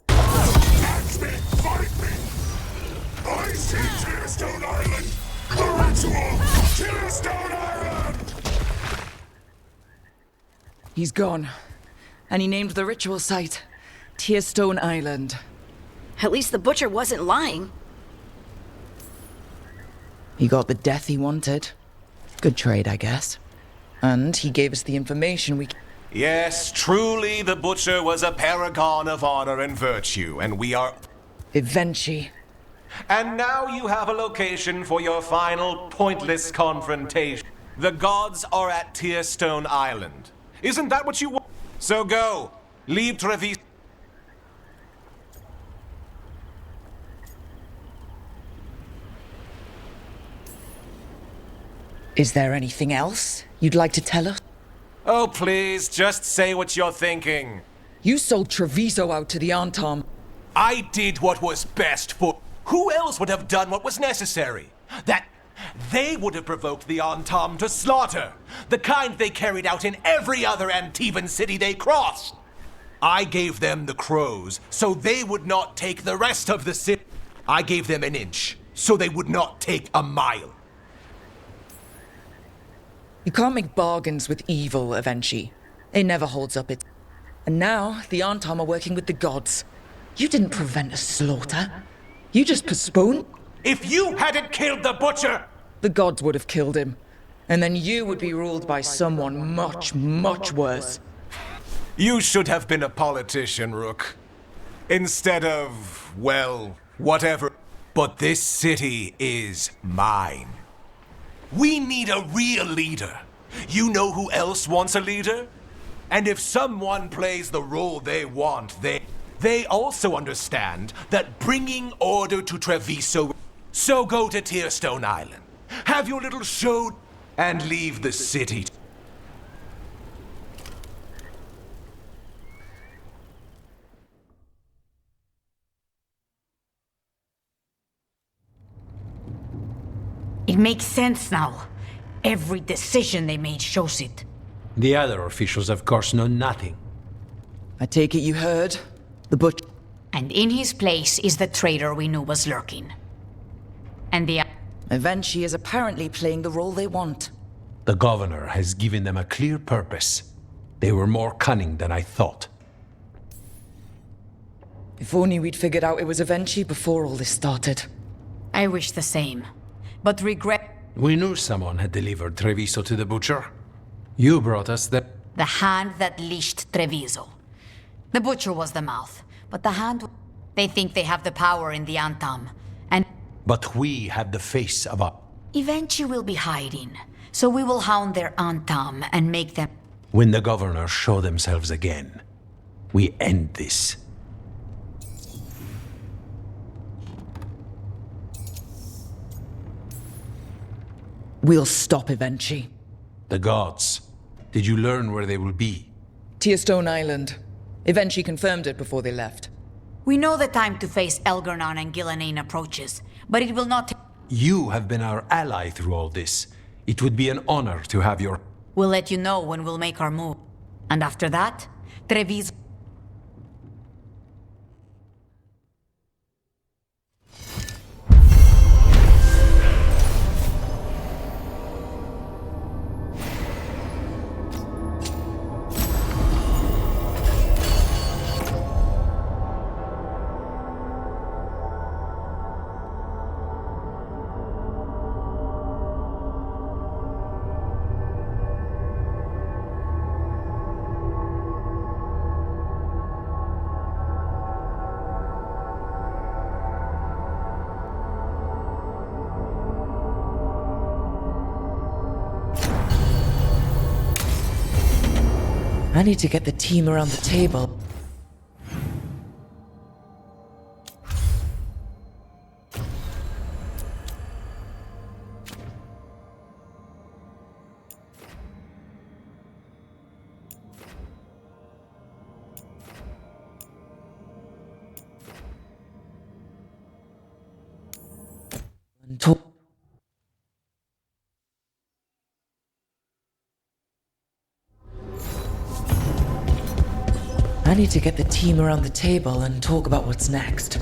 Catch me, fight me! I see Tearstone Island! The ritual! Tearstone Island! He's gone. And he named the ritual site Tearstone Island. At least the butcher wasn't lying. He got the death he wanted. Good trade, I guess. And he gave us the information we... Yes, truly the butcher was a paragon of honor and virtue, and we are... Eventually. And now you have a location for your final pointless confrontation. The gods are at Tearstone Island. Isn't that what you want? So go. Leave Treviso. Is there anything else you'd like to tell us? Oh, please, just say what you're thinking. You sold Treviso out to the Antam. I did what was best for... Who else would have done what was necessary? That they would have provoked the Antam to slaughter, the kind they carried out in every other Antivan city they crossed. I gave them the crows, so they would not take the rest of the city. I gave them an inch, so they would not take a mile. You can't make bargains with evil, Avenchi. It never holds up its... And now, the Antam are working with the gods. You didn't prevent a slaughter. You just postponed... If you hadn't killed the butcher... The gods would have killed him. And then you would be ruled by someone much, much worse. You should have been a politician, Rook. Instead of, well, whatever. But this city is mine. We need a real leader. You know who else wants a leader? And if someone plays the role they want, they also understand that bringing order to Treviso... So go to Tearstone Island, have your little show, and leave the city. It makes sense now. Every decision they made shows it. The other officials, of course, know nothing. I take it you heard? The butcher... And in his place is the traitor we knew was lurking. And the... Avenchi is apparently playing the role they want. The governor has given them a clear purpose. They were more cunning than I thought. If only we'd figured out it was Avenchi before all this started. I wish the same. But regret... We knew someone had delivered Treviso to the butcher. You brought us the... The hand that leashed Treviso. The butcher was the mouth, but the hand... They think they have the power in the Antam, and... But we have the face of a... Eventually we'll be hiding, so we will hound their Antam and make them... When the governors show themselves again, we end this. We'll stop Avenchi. The gods. Did you learn where they will be? Tearstone Island. Avenchi confirmed it before they left. We know the time to face Elgarnon and Gillenane approaches, but it will not... You have been our ally through all this. It would be an honor to have your... We'll let you know when we'll make our move. And after that, Treviso... I need to get the team around the table. I need to get the team around the table and talk about what's next.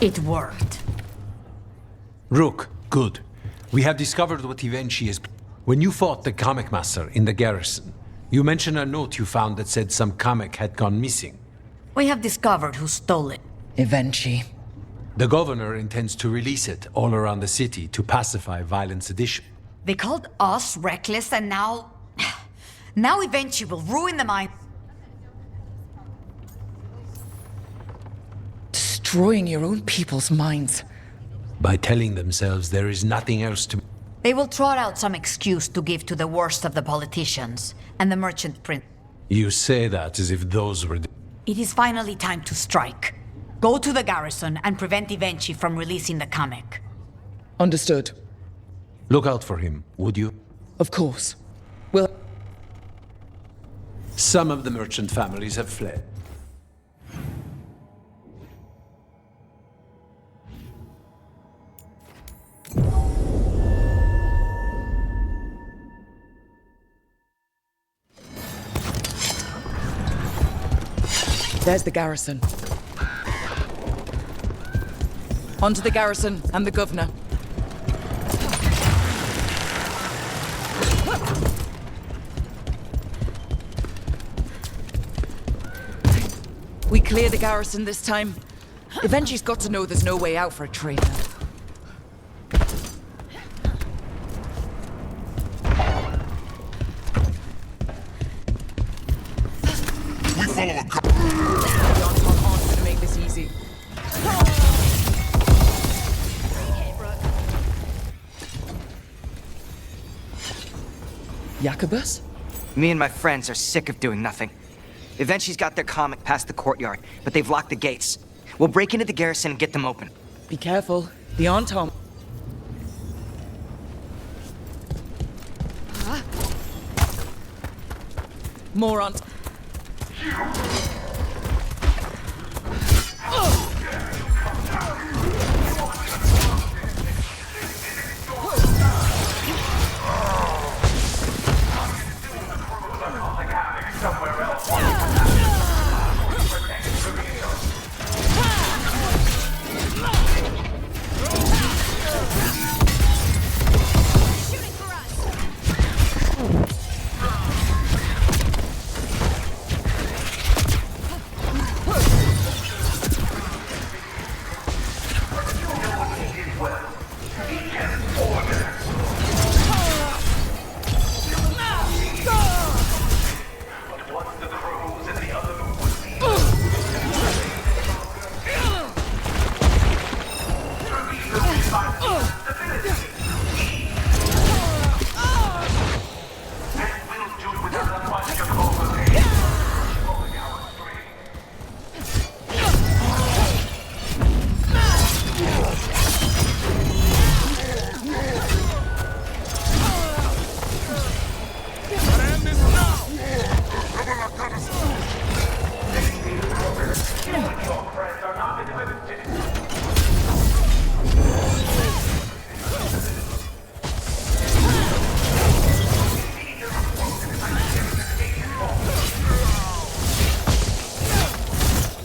It worked. Rook, good. We have discovered what Ivenchi is. When you fought the comic master in the garrison, you mentioned a note you found that said some comic had gone missing. We have discovered who stole it. Ivenchi. The governor intends to release it all around the city to pacify violent sedition. They called us reckless, and now... Now Eventually will ruin the mine. Destroying your own people's minds. By telling themselves there is nothing else to... They will trot out some excuse to give to the worst of the politicians and the merchant prince. You say that as if those were... It is finally time to strike. Go to the garrison and prevent Ivenchi from releasing the comic. Understood. Look out for him, would you? Of course. Well... Some of the merchant families have fled. There's the garrison. Onto the garrison and the governor. We clear the garrison this time. Eventually's got to know there's no way out for a traitor. We follow a aren't gonna make this easy. Jacobus? Me and my friends are sick of doing nothing. Eventually's got their comic past the courtyard, but they've locked the gates. We'll break into the garrison and get them open. Be careful. The Antom. More on.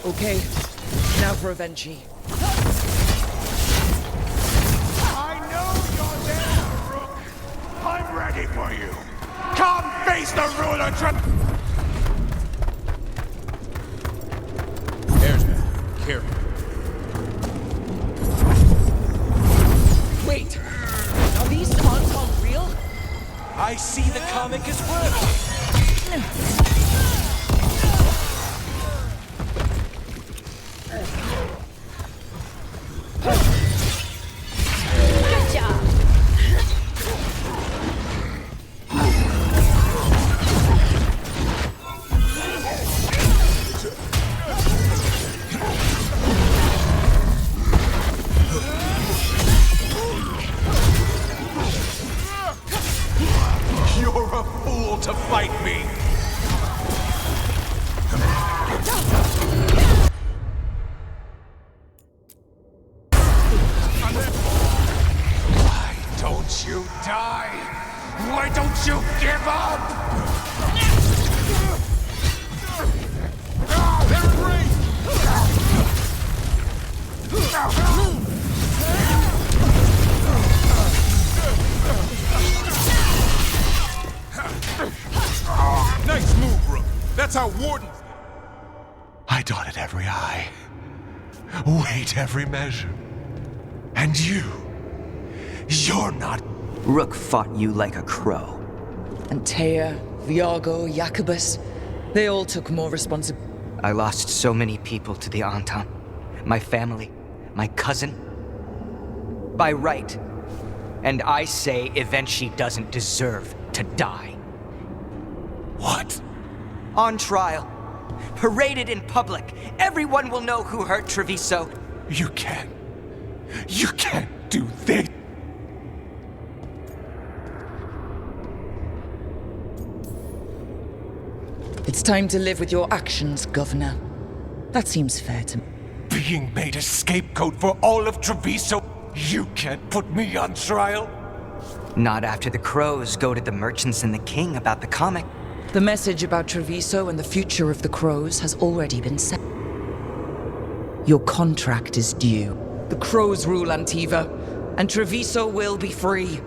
Okay, now for Evenchi. I know you're there, Rook. I'm ready for you. Come face the ruler. There's me. Careful. Wait, are these Antom real? I see the comic is working. Good job. You're a fool to fight me. Why don't you die? Why don't you give up? They're free! Warden! I dotted every I, weighed every measure. And you're not. Rook fought you like a crow. Antea, Viago, Jacobus, they all took more responsibility. I lost so many people to the Antam. My family, my cousin. By right. And I say Evenchi doesn't deserve to die. What? On trial. Paraded in public. Everyone will know who hurt Treviso. You can't do this. It's time to live with your actions, Governor. That seems fair to me. Being made a scapegoat for all of Treviso. You can't put me on trial. Not after the crows goaded the merchants and the king about the comic. The message about Treviso and the future of the crows has already been sent. Your contract is due. The crows rule Antiva, and Treviso will be free.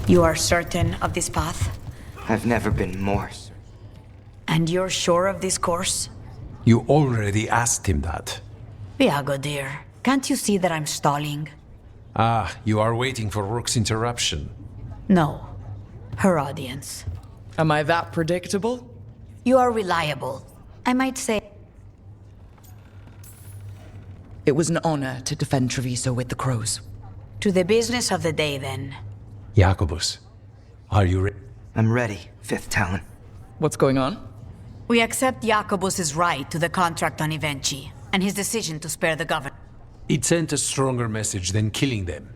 You are certain of this path? I've never been more. And you're sure of this course? You already asked him that. Viago, dear, can't you see that I'm stalling? Ah, you are waiting for Rook's interruption. No. Her audience. Am I that predictable? You are reliable. I might say... It was an honor to defend Treviso with the crows. To the business of the day, then. Jacobus, are you ready? I'm ready, Fifth Talon. What's going on? We accept Jacobus's right to the contract on Evenchi, and his decision to spare the governor. It sent a stronger message than killing them.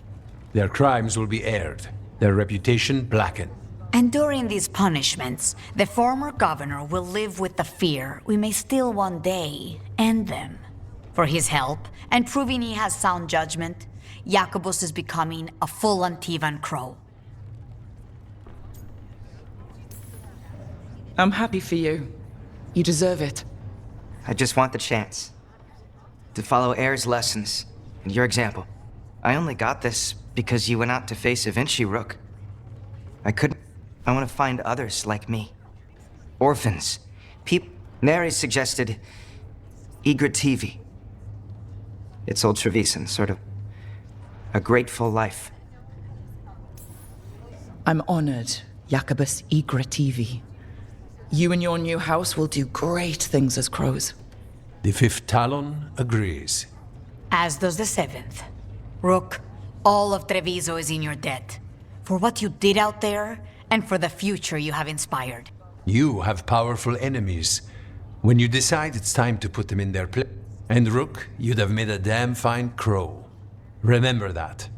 Their crimes will be aired, their reputation blackened. And during these punishments, the former governor will live with the fear we may still one day end them. For his help, and proving he has sound judgment, Jacobus is becoming a full Antivan crow. I'm happy for you. You deserve it. I just want the chance to follow Air's lessons and your example. I only got this because you went out to face Evenchi, Rook. I want to find others like me. Orphans. Neri suggested Igrativi. It's old Trevisan, sort of a grateful life. I'm honored, Jacobus Igrativi. You and your new house will do great things as crows. The Fifth Talon agrees. As does the Seventh. Rook, all of Treviso is in your debt. For what you did out there, and for the future you have inspired. You have powerful enemies. When you decide it's time to put them in their place. And Rook, you'd have made a damn fine crow. Remember that.